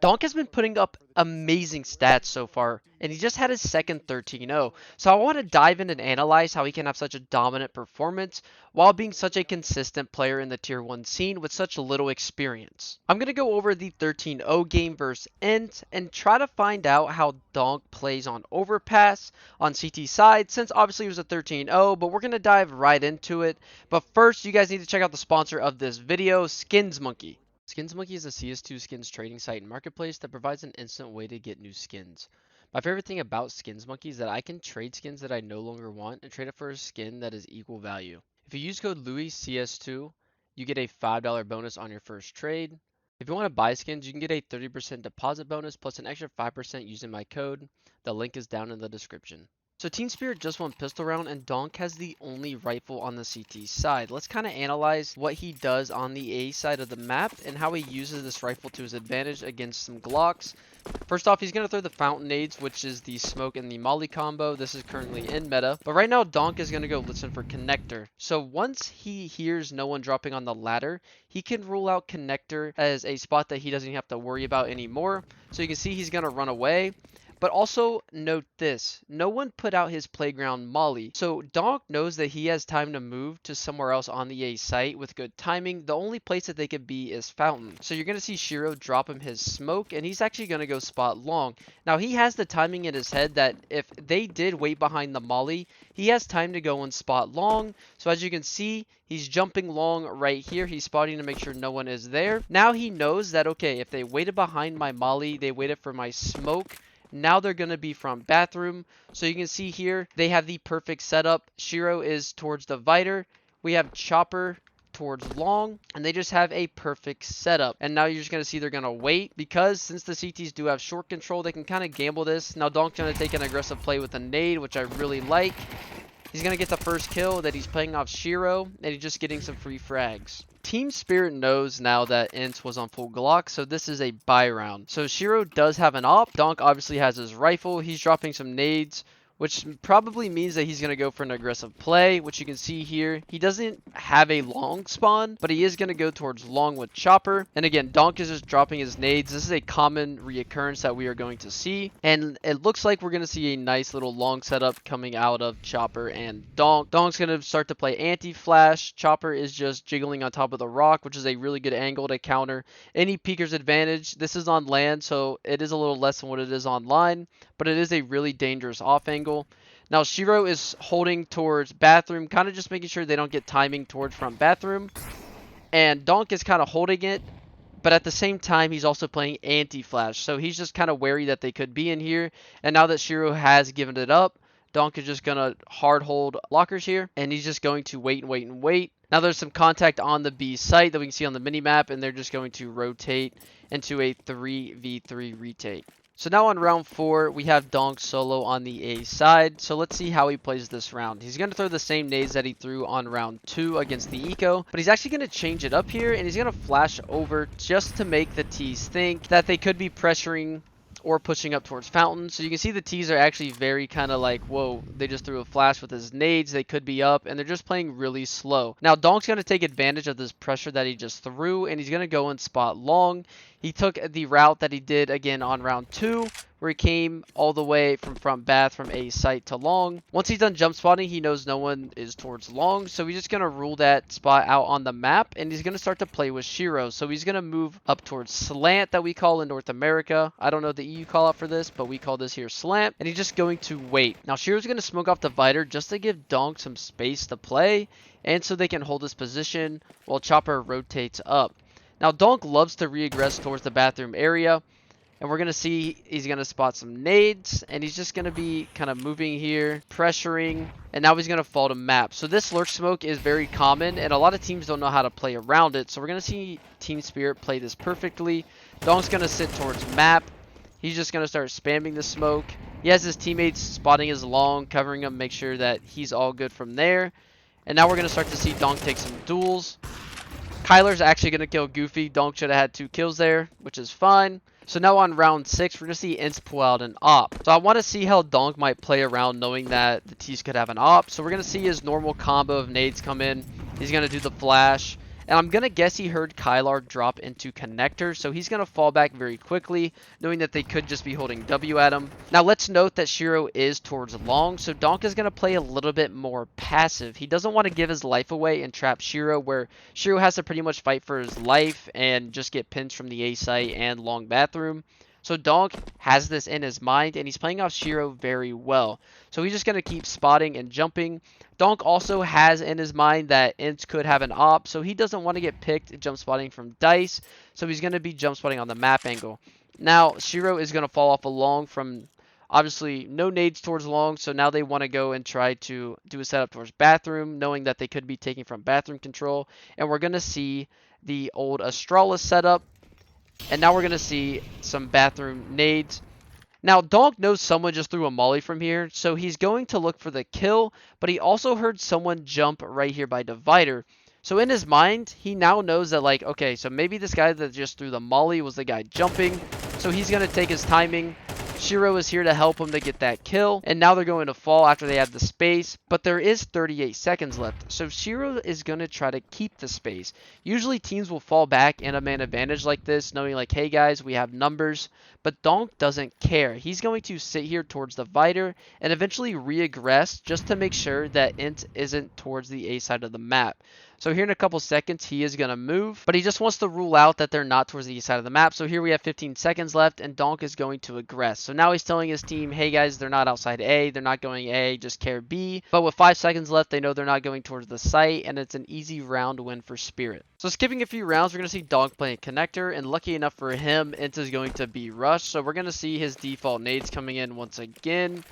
Donk has been putting up amazing stats so far, and he just had his second 13-0. So I want to dive in and analyze how he can have such a dominant performance while being such a consistent player in the Tier 1 scene with such little experience. I'm going to go over the 13-0 game versus Ence and try to find out how Donk plays on Overpass on CT side, since obviously it was a 13-0, but we're going to dive right into it. But first, you guys need to check out the sponsor of this video, Skins Monkey. Skins Monkey is a CS2 skins trading site and marketplace that provides an instant way to get new skins. My favorite thing about Skins Monkey is that I can trade skins that I no longer want and trade it for a skin that is equal value. If you use code Louis CS2, you get a $5 bonus on your first trade. If you want to buy skins, you can get a 30% deposit bonus plus an extra 5% using my code. The link is down in the description. So Team Spirit just won pistol round and Donk has the only rifle on the CT side. Let's kind of analyze what he does on the A side of the map and how he uses this rifle to his advantage against some Glocks. First off, he's going to throw the fountain nades, which is the smoke and the molly combo. This is currently in meta. But right now, Donk is going to go listen for connector. So once he hears no one dropping on the ladder, he can rule out connector as a spot that he doesn't have to worry about anymore. So you can see he's going to run away. But also note this, no one put out his playground molly. So Donk knows that he has time to move to somewhere else on the A site with good timing. The only place that they could be is fountain. So you're going to see Shiro drop him his smoke and he's actually going to go spot long. Now he has the timing in his head that if they did wait behind the molly, he has time to go and spot long. So as you can see, he's jumping long right here. He's spotting to make sure no one is there. Now he knows that, okay, if they waited behind my molly, they waited for my smoke, now they're going to be from bathroom. So you can see here, they have the perfect setup. Shiro is towards the Viter. We have Chopper towards long, and they just have a perfect setup. And now you're just going to see they're going to wait, because since the CTs do have short control, they can kind of gamble this. Now Donk's going to take an aggressive play with a nade, which I really like. He's going to get the first kill that he's playing off Shiro, and he's just getting some free frags. Team Spirit knows now that Ence was on full Glock, so this is a buy round. So Shiro does have an op. Donk obviously has his rifle. He's dropping some nades, which probably means that he's going to go for an aggressive play, which you can see here. He doesn't have a long spawn, but he is going to go towards long with Chopper. And again, Donk is just dropping his nades. This is a common reoccurrence that we are going to see. And it looks like we're going to see a nice little long setup coming out of Chopper and Donk. Donk's going to start to play anti-flash. Chopper is just jiggling on top of the rock, which is a really good angle to counter any peeker's advantage. This is on land, so it is a little less than what it is online, but it is a really dangerous off angle. Now Shiro is holding towards bathroom, kind of just making sure they don't get timing towards front bathroom. And Donk is kind of holding it, but at the same time, he's also playing anti-flash. So he's just kind of wary that they could be in here. And now that Shiro has given it up, Donk is just going to hard hold lockers here. And he's just going to wait and wait and wait. Now there's some contact on the B site that we can see on the mini-map, and they're just going to rotate into a 3v3 retake. So now on round 4, we have Donk solo on the A side. So let's see how he plays this round. He's going to throw the same nades that he threw on round 2 against the Eco, but he's actually going to change it up here, and he's going to flash over just to make the T's think that they could be pressuring or pushing up towards fountain. So you can see the T's are actually very kind of like, whoa, they just threw a flash with his nades. They could be up, and they're just playing really slow. Now Donk's going to take advantage of this pressure that he just threw, and he's going to go and spot long. He took the route that he did again on round 2, where he came all the way from front bath from A site to long. Once he's done jump spotting, he knows no one is towards long, so he's just going to rule that spot out on the map, and he's going to start to play with Shiro. So he's going to move up towards slant, that we call in North America. I don't know the EU call out for this, but we call this here slant, and he's just going to wait. Now Shiro's going to smoke off the Viter just to give Donk some space to play, and so they can hold his position while Chopper rotates up. Now Donk loves to re-aggress towards the bathroom area, and we're going to see he's going to spot some nades, and he's just going to be kind of moving here, pressuring, and now he's going to fall to map. So this lurk smoke is very common, and a lot of teams don't know how to play around it. So we're going to see Team Spirit play this perfectly. Donk's going to sit towards map. He's just going to start spamming the smoke. He has his teammates spotting his long, covering him, make sure that he's all good from there. And now we're going to start to see Donk take some duels. Kyler's actually going to kill Goofy. Donk should have had 2 kills there, which is fine. So now on round 6, we're going to see Ence pull out an op. So I want to see how Donk might play around knowing that the T's could have an op. So we're going to see his normal combo of nades come in. He's going to do the flash. And I'm going to guess he heard Kylar drop into connector, so he's going to fall back very quickly, knowing that they could just be holding W at him. Now let's note that Shiro is towards long, so Donk is going to play a little bit more passive. He doesn't want to give his life away and trap Shiro, where Shiro has to pretty much fight for his life and just get pins from the A site and long bathroom. So Donk has this in his mind, and he's playing off Shiro very well. So he's just going to keep spotting and jumping. Donk also has in his mind that Ence could have an op, so he doesn't want to get picked jump spotting from Dice, so he's going to be jump spotting on the map angle. Now, Shiro is going to fall off a long from, obviously, no nades towards long, so now they want to go and try to do a setup towards bathroom, knowing that they could be taking from bathroom control, and we're going to see the old Astralis setup. And now we're going to see some bathroom nades. Now, Donk knows someone just threw a molly from here, so he's going to look for the kill, but he also heard someone jump right here by divider. So in his mind, he now knows that, like, okay, so maybe this guy that just threw the molly was the guy jumping, so he's going to take his timing. Shiro is here to help him to get that kill, and now they're going to fall after they have the space, but there is 38 seconds left, so Shiro is going to try to keep the space. Usually teams will fall back in a man advantage like this, knowing like, hey guys, we have numbers, but Donk doesn't care. He's going to sit here towards the Vider and eventually re-aggress just to make sure that Ent isn't towards the A side of the map. So here in a couple seconds, he is going to move, but he just wants to rule out that they're not towards the east side of the map. So here we have 15 seconds left, and Donk is going to aggress. So now he's telling his team, hey guys, they're not outside A, they're not going A, just care B. But with 5 seconds left, they know they're not going towards the site, and it's an easy round win for Spirit. So skipping a few rounds, we're going to see Donk playing connector, and lucky enough for him, Ent is going to be rushed. So we're going to see his default nades coming in once again.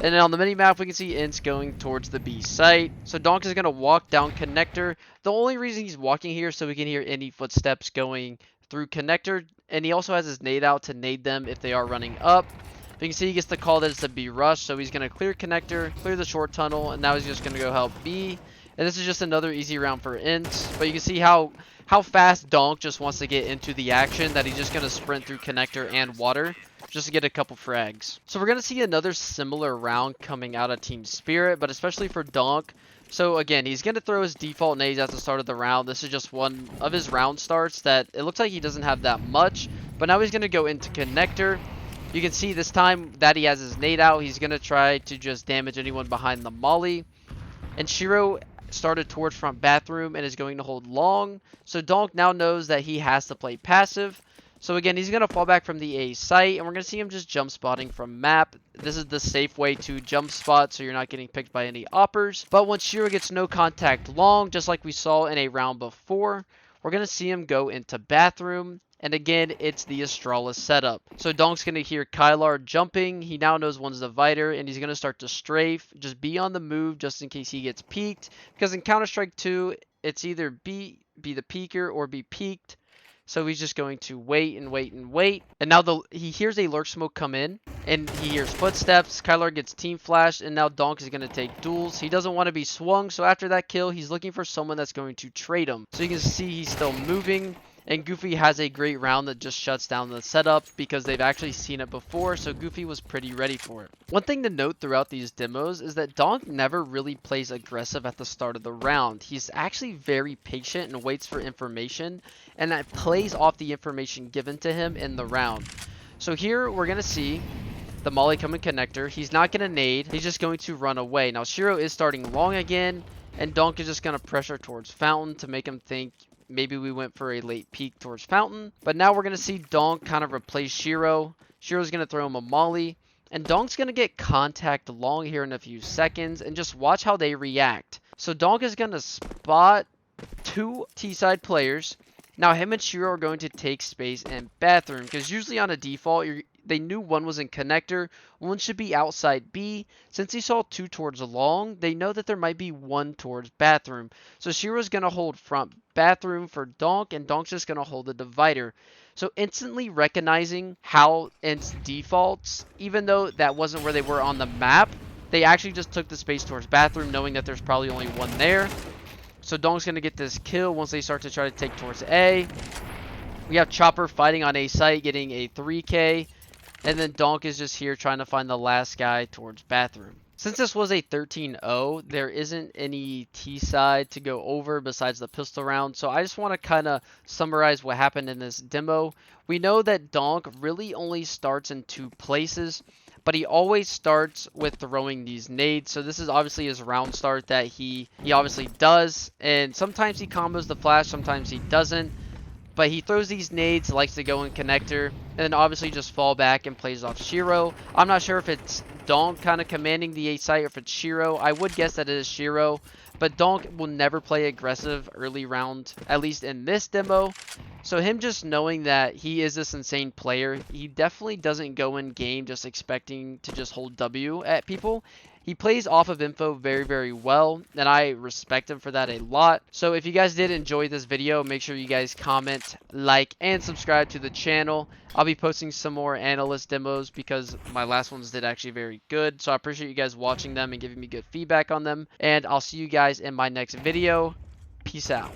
And then on the mini-map, we can see Ence going towards the B site. So Donk is going to walk down connector. The only reason he's walking here is so we can hear any footsteps going through connector. And he also has his nade out to nade them if they are running up. But you can see he gets the call that it's a B rush. So he's going to clear connector, clear the short tunnel, and now he's just going to go help B. And this is just another easy round for Ence. But you can see how fast Donk just wants to get into the action, that he's just going to sprint through connector and water just to get a couple frags. So we're going to see another similar round coming out of Team Spirit, but especially for Donk. So again, he's going to throw his default nades at the start of the round. This is just one of his round starts that it looks like he doesn't have that much, but now he's going to go into connector. You can see this time that he has his nade out, he's going to try to just damage anyone behind the molly. And Shiro started towards front bathroom and is going to hold long. So Donk now knows that he has to play passive. So again, he's going to fall back from the A site, and we're going to see him just jump spotting from map. This is the safe way to jump spot, so you're not getting picked by any oppers. But once Shiro gets no contact long, just like we saw in a round before, we're going to see him go into bathroom. And again, it's the Astralis setup. So Donk's going to hear Kylar jumping. He now knows one's the Vider, and he's going to start to strafe. Just be on the move just in case he gets peeked. Because in Counter-Strike 2, it's either be the peeker or be peeked. So he's just going to wait and wait and wait. And now he hears a lurk smoke come in. And he hears footsteps. Kylar gets team flashed. And now Donk is going to take duels. He doesn't want to be swung. So after that kill, he's looking for someone that's going to trade him. So you can see he's still moving. And Goofy has a great round that just shuts down the setup because they've actually seen it before, so Goofy was pretty ready for it. One thing to note throughout these demos is that Donk never really plays aggressive at the start of the round. He's actually very patient and waits for information, and that plays off the information given to him in the round. So here we're going to see the molly coming connector. He's not going to nade. He's just going to run away. Now Shiro is starting long again, and Donk is just going to pressure towards Fountain to make him think maybe we went for a late peek towards Fountain. But now we're going to see Donk kind of replace Shiro. Shiro's going to throw him a molly. And Donk's going to get contact long here in a few seconds. And just watch how they react. So Donk is going to spot 2 T-side players. Now him and Shiro are going to take space in bathroom. Because usually on a default, they knew one was in connector, one should be outside B. Since he saw 2 towards long, they know that there might be 1 towards bathroom. So Shiro's going to hold front bathroom for Donk, and Donk's just going to hold the divider. So instantly recognizing how Ence defaults, even though that wasn't where they were on the map, they actually just took the space towards bathroom, knowing that there's probably only 1 there. So Donk's going to get this kill once they start to try to take towards A. We have Chopper fighting on A site, getting a 3K. And then Donk is just here trying to find the last guy towards bathroom. Since this was a 13-0, there isn't any T side to go over besides the pistol round. So I just want to kind of summarize what happened in this demo. We know that Donk really only starts in 2 places, but he always starts with throwing these nades. So this is obviously his round start that he obviously does. And sometimes he combos the flash, sometimes he doesn't. But he throws these nades, likes to go in connector, and then obviously just fall back and plays off Shiro. I'm not sure if it's Donk kind of commanding the A site or if it's Shiro. I would guess that it is Shiro, but Donk will never play aggressive early round, at least in this demo. So him just knowing that he is this insane player, he definitely doesn't go in game just expecting to just hold W at people. He plays off of info very, very well, and I respect him for that a lot. So if you guys did enjoy this video, make sure you guys comment, like, and subscribe to the channel. I'll be posting some more analyst demos because my last ones did actually very good. So I appreciate you guys watching them and giving me good feedback on them. And I'll see you guys in my next video. Peace out.